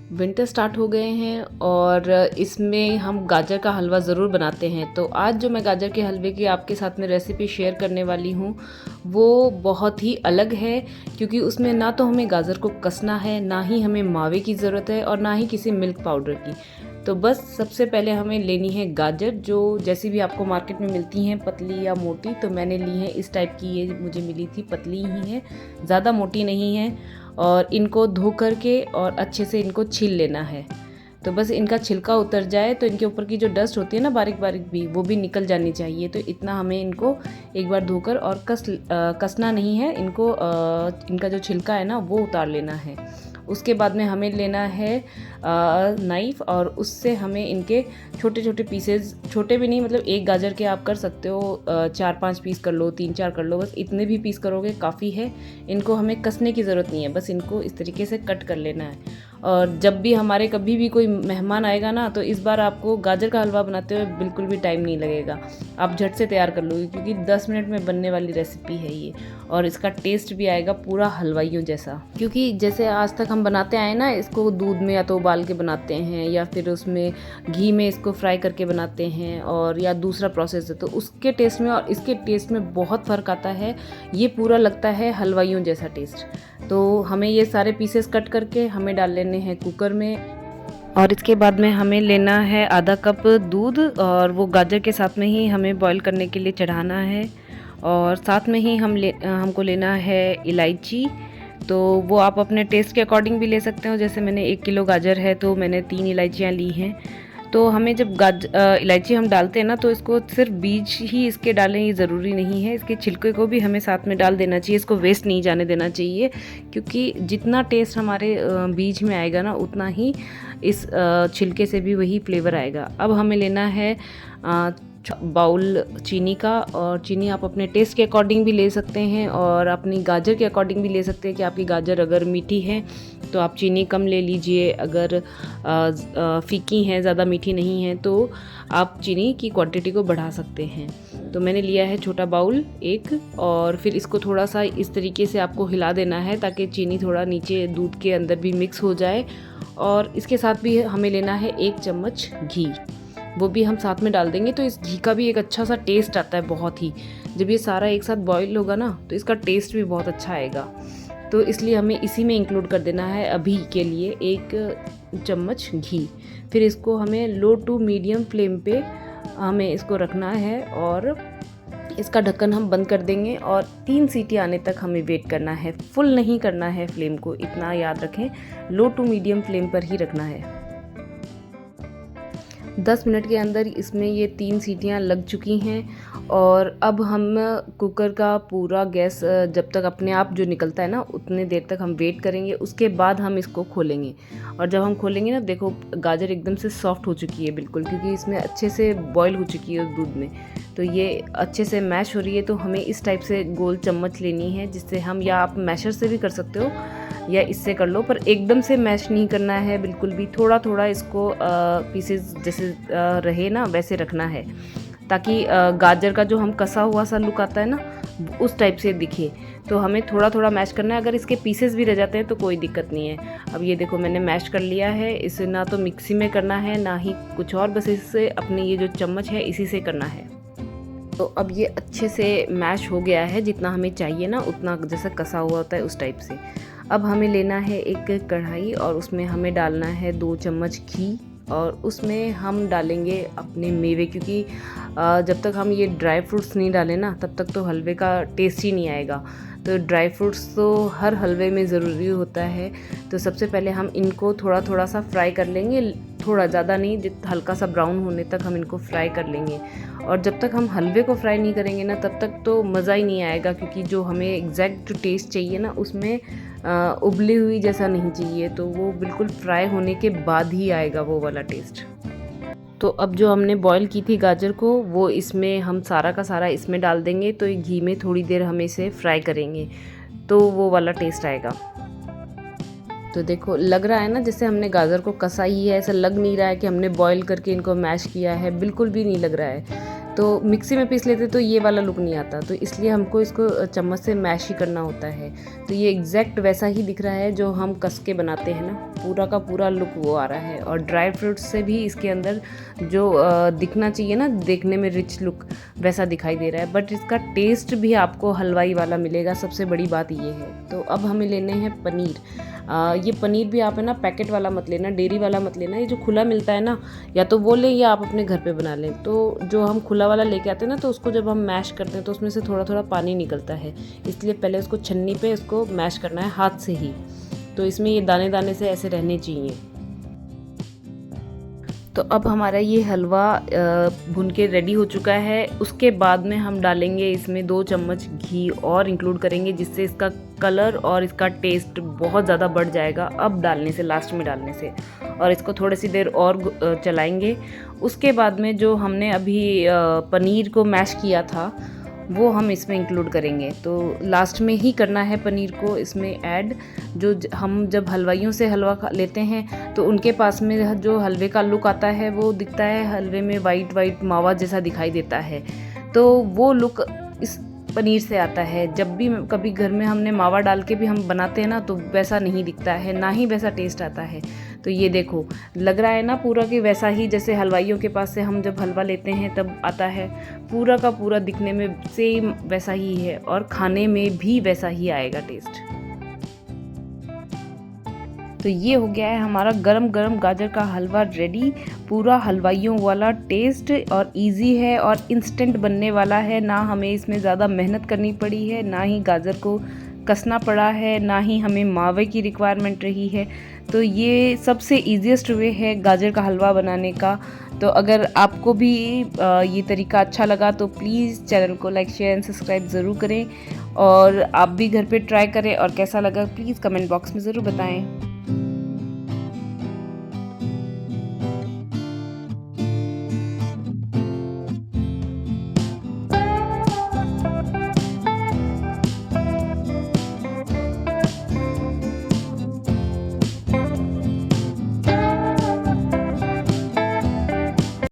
Winter start हो गए हैं और इसमें हम गाजर का हलवा ज़रूर बनाते हैं। तो आज जो मैं गाजर के हलवे की आपके साथ में रेसिपी शेयर करने वाली हूँ वो बहुत ही अलग है, क्योंकि उसमें ना तो हमें गाजर को कसना है, ना ही हमें मावे की ज़रूरत है और ना ही किसी मिल्क पाउडर की। तो बस सबसे पहले हमें लेनी है गाजर, जो जैसी भी आपको मार्केट में मिलती हैं, पतली या मोटी। तो मैंने ली है इस टाइप की, ये मुझे मिली थी, पतली ही है, ज़्यादा मोटी नहीं है। और इनको धो करके और अच्छे से इनको छील लेना है। तो बस इनका छिलका उतर जाए तो इनके ऊपर की जो डस्ट होती है ना, बारीक बारीक भी, वो भी निकल जानी चाहिए। तो इतना हमें इनको एक बार धोकर और कसना नहीं है इनको, इनका जो छिलका है ना वो उतार लेना है। उसके बाद में हमें लेना है नाइफ़, और उससे हमें इनके छोटे छोटे पीसेस, छोटे भी नहीं, मतलब एक गाजर के आप कर सकते हो 4-5 पीस कर लो, 3-4 कर लो, बस इतने भी पीस करोगे काफ़ी है। इनको हमें कसने की ज़रूरत नहीं है, बस इनको इस तरीके से कट कर लेना है। और जब भी हमारे कभी भी कोई मेहमान आएगा ना, तो इस बार आपको गाजर का हलवा बनाते हुए बिल्कुल भी टाइम नहीं लगेगा, आप झट से तैयार कर लोगे, क्योंकि 10 मिनट में बनने वाली रेसिपी है ये। और इसका टेस्ट भी आएगा पूरा हलवाइयों जैसा, क्योंकि जैसे आज तक हम बनाते आए ना, इसको दूध में या तो उबाल के बनाते हैं या फिर उसमें घी में इसको फ्राई करके बनाते हैं, और या दूसरा प्रोसेस है, तो उसके टेस्ट में और इसके टेस्ट में बहुत फ़र्क आता है। ये पूरा लगता है हलवाइयों जैसा टेस्ट। तो हमें ये सारे पीसेस कट करके हमें डाल लेने हैं कुकर में, और इसके बाद में हमें लेना है आधा कप दूध, और वो गाजर के साथ में ही हमें बॉईल करने के लिए चढ़ाना है। और साथ में ही हमको लेना है इलायची। तो वो आप अपने टेस्ट के अकॉर्डिंग भी ले सकते हो। जैसे मैंने 1 किलो गाजर है तो मैंने 3 इलायचियाँ ली हैं। तो हमें जब इलायची हम डालते हैं ना, तो इसको सिर्फ बीज ही इसके डालें ये ज़रूरी नहीं है, इसके छिलके को भी हमें साथ में डाल देना चाहिए। इसको वेस्ट नहीं जाने देना चाहिए, क्योंकि जितना टेस्ट हमारे बीज में आएगा ना, उतना ही इस छिलके से भी वही फ्लेवर आएगा। अब हमें लेना है बाउल चीनी का, और चीनी आप अपने टेस्ट के अकॉर्डिंग भी ले सकते हैं और अपनी गाजर के अकॉर्डिंग भी ले सकते हैं, कि आपकी गाजर अगर मीठी है तो आप चीनी कम ले लीजिए, अगर फीकी है, ज़्यादा मीठी नहीं है, तो आप चीनी की क्वांटिटी को बढ़ा सकते हैं। तो मैंने लिया है छोटा बाउल एक, और फिर इसको थोड़ा सा इस तरीके से आपको हिला देना है, ताकि चीनी थोड़ा नीचे दूध के अंदर भी मिक्स हो जाए। और इसके साथ भी हमें लेना है 1 चम्मच घी, वो भी हम साथ में डाल देंगे। तो इस घी का भी एक अच्छा सा टेस्ट आता है बहुत ही, जब ये सारा एक साथ बॉईल होगा ना, तो इसका टेस्ट भी बहुत अच्छा आएगा। तो इसलिए हमें इसी में इंक्लूड कर देना है अभी के लिए 1 चम्मच घी। फिर इसको हमें लो टू मीडियम फ्लेम पे हमें इसको रखना है, और इसका ढक्कन हम बंद कर देंगे और 3 सीटी आने तक हमें वेट करना है। फुल नहीं करना है फ्लेम को, इतना याद रखें, लो टू मीडियम फ्लेम पर ही रखना है। 10 मिनट के अंदर इसमें ये 3 सीटियां लग चुकी हैं। और अब हम कुकर का पूरा गैस जब तक अपने आप जो निकलता है ना, उतने देर तक हम वेट करेंगे। उसके बाद हम इसको खोलेंगे, और जब हम खोलेंगे ना, देखो गाजर एकदम से सॉफ्ट हो चुकी है बिल्कुल, क्योंकि इसमें अच्छे से बॉईल हो चुकी है उस दूध में। तो ये अच्छे से मैश हो रही है। तो हमें इस टाइप से गोल चम्मच लेनी है, जिससे हम, या आप मैशर से भी कर सकते हो या इससे कर लो, पर एकदम से मैश नहीं करना है बिल्कुल भी। थोड़ा थोड़ा इसको पीसेस जैसे रहे ना, वैसे रखना है, ताकि गाजर का जो हम कसा हुआ सा लुक आता है ना, उस टाइप से दिखे। तो हमें थोड़ा थोड़ा मैश करना है। अगर इसके पीसेस भी रह जाते हैं तो कोई दिक्कत नहीं है। अब ये देखो मैंने मैश कर लिया है। इसे ना तो मिक्सी में करना है, ना ही कुछ और, बस इससे अपने ये जो चम्मच है इसी से करना है। तो अब ये अच्छे से मैश हो गया है, जितना हमें चाहिए ना, उतना, जैसा कसा हुआ होता है उस टाइप से। अब हमें लेना है एक कढ़ाई, और उसमें हमें डालना है 2 चम्मच घी, और उसमें हम डालेंगे अपने मेवे, क्योंकि जब तक हम ये ड्राई फ्रूट्स नहीं डालें ना, तब तक तो हलवे का टेस्ट ही नहीं आएगा। तो ड्राई फ्रूट्स तो हर हलवे में ज़रूरी होता है। तो सबसे पहले हम इनको थोड़ा थोड़ा सा फ्राई कर लेंगे, थोड़ा ज़्यादा नहीं, हल्का सा ब्राउन होने तक हम इनको फ्राई कर लेंगे। और जब तक हम हलवे को फ्राई नहीं करेंगे ना, तब तक तो मज़ा ही नहीं आएगा, क्योंकि जो हमें एग्जैक्ट जो टेस्ट चाहिए ना, उसमें उबली हुई जैसा नहीं चाहिए। तो वो बिल्कुल फ्राई होने के बाद ही आएगा वो वाला टेस्ट। तो अब जो हमने बॉईल की थी गाजर को, वो इसमें हम सारा का सारा इसमें डाल देंगे। तो ये घी में थोड़ी देर हम इसे फ्राई करेंगे, तो वो वाला टेस्ट आएगा। तो देखो लग रहा है ना जैसे हमने गाजर को कसा ही है, ऐसा लग नहीं रहा है कि हमने बॉईल करके इनको मैश किया है, बिल्कुल भी नहीं लग रहा है। तो मिक्सी में पीस लेते तो ये वाला लुक नहीं आता, तो इसलिए हमको इसको चम्मच से मैश ही करना होता है। तो ये एग्जैक्ट वैसा ही दिख रहा है जो हम कस के बनाते हैं ना, पूरा का पूरा लुक वो आ रहा है। और ड्राई फ्रूट्स से भी इसके अंदर जो दिखना चाहिए ना, देखने में रिच लुक, वैसा दिखाई दे रहा है, बट इसका टेस्ट भी आपको हलवाई वाला मिलेगा, सबसे बड़ी बात ये है। तो अब हमें लेने हैं पनीर। ये पनीर भी आप है ना पैकेट वाला मत लेना, डेयरी वाला मत लेना, ये जो खुला मिलता है ना, या तो वो लें या आप अपने घर पे बना लें। तो जो हम खुला वाला लेके आते हैं ना, तो उसको जब हम मैश करते हैं तो उसमें से थोड़ा थोड़ा पानी निकलता है, इसलिए पहले उसको छन्नी पे इसको मैश करना है हाथ से ही। तो इसमें ये दाने दाने से ऐसे रहने चाहिए। तो अब हमारा ये हलवा भुन के रेडी हो चुका है। उसके बाद में हम डालेंगे इसमें 2 चम्मच घी और इंक्लूड करेंगे, जिससे इसका कलर और इसका टेस्ट बहुत ज़्यादा बढ़ जाएगा अब डालने से, लास्ट में डालने से। और इसको थोड़ी सी देर और चलाएंगे। उसके बाद में जो हमने अभी पनीर को मैश किया था वो हम इसमें इंक्लूड करेंगे। तो लास्ट में ही करना है पनीर को इसमें ऐड। जो हम जब हलवाइयों से हलवा लेते हैं तो उनके पास में जो हलवे का लुक आता है वो दिखता है हलवे में वाइट वाइट मावा जैसा दिखाई देता है, तो वो लुक इस पनीर से आता है। जब भी कभी घर में हमने मावा डाल के भी हम बनाते हैं ना, तो वैसा नहीं दिखता है, ना ही वैसा टेस्ट आता है। तो ये देखो, लग रहा है ना पूरा कि वैसा ही जैसे हलवाइयों के पास से हम जब हलवा लेते हैं तब आता है, पूरा का पूरा दिखने में सेम वैसा ही है और खाने में भी वैसा ही आएगा टेस्ट। तो ये हो गया है हमारा गरम गरम गाजर का हलवा रेडी। पूरा हलवाइयों वाला टेस्ट और इजी है और इंस्टेंट बनने वाला है, ना हमें इसमें ज़्यादा मेहनत करनी पड़ी है, ना ही गाजर को कसना पड़ा है, ना ही हमें मावे की रिक्वायरमेंट रही है। तो ये सबसे ईजीएस्ट वे है गाजर का हलवा बनाने का। तो अगर आपको भी ये तरीका अच्छा लगा तो प्लीज़ चैनल को लाइक शेयर एंड सब्सक्राइब ज़रूर करें, और आप भी घर पे ट्राई करें और कैसा लगा प्लीज़ कमेंट बॉक्स में ज़रूर बताएं।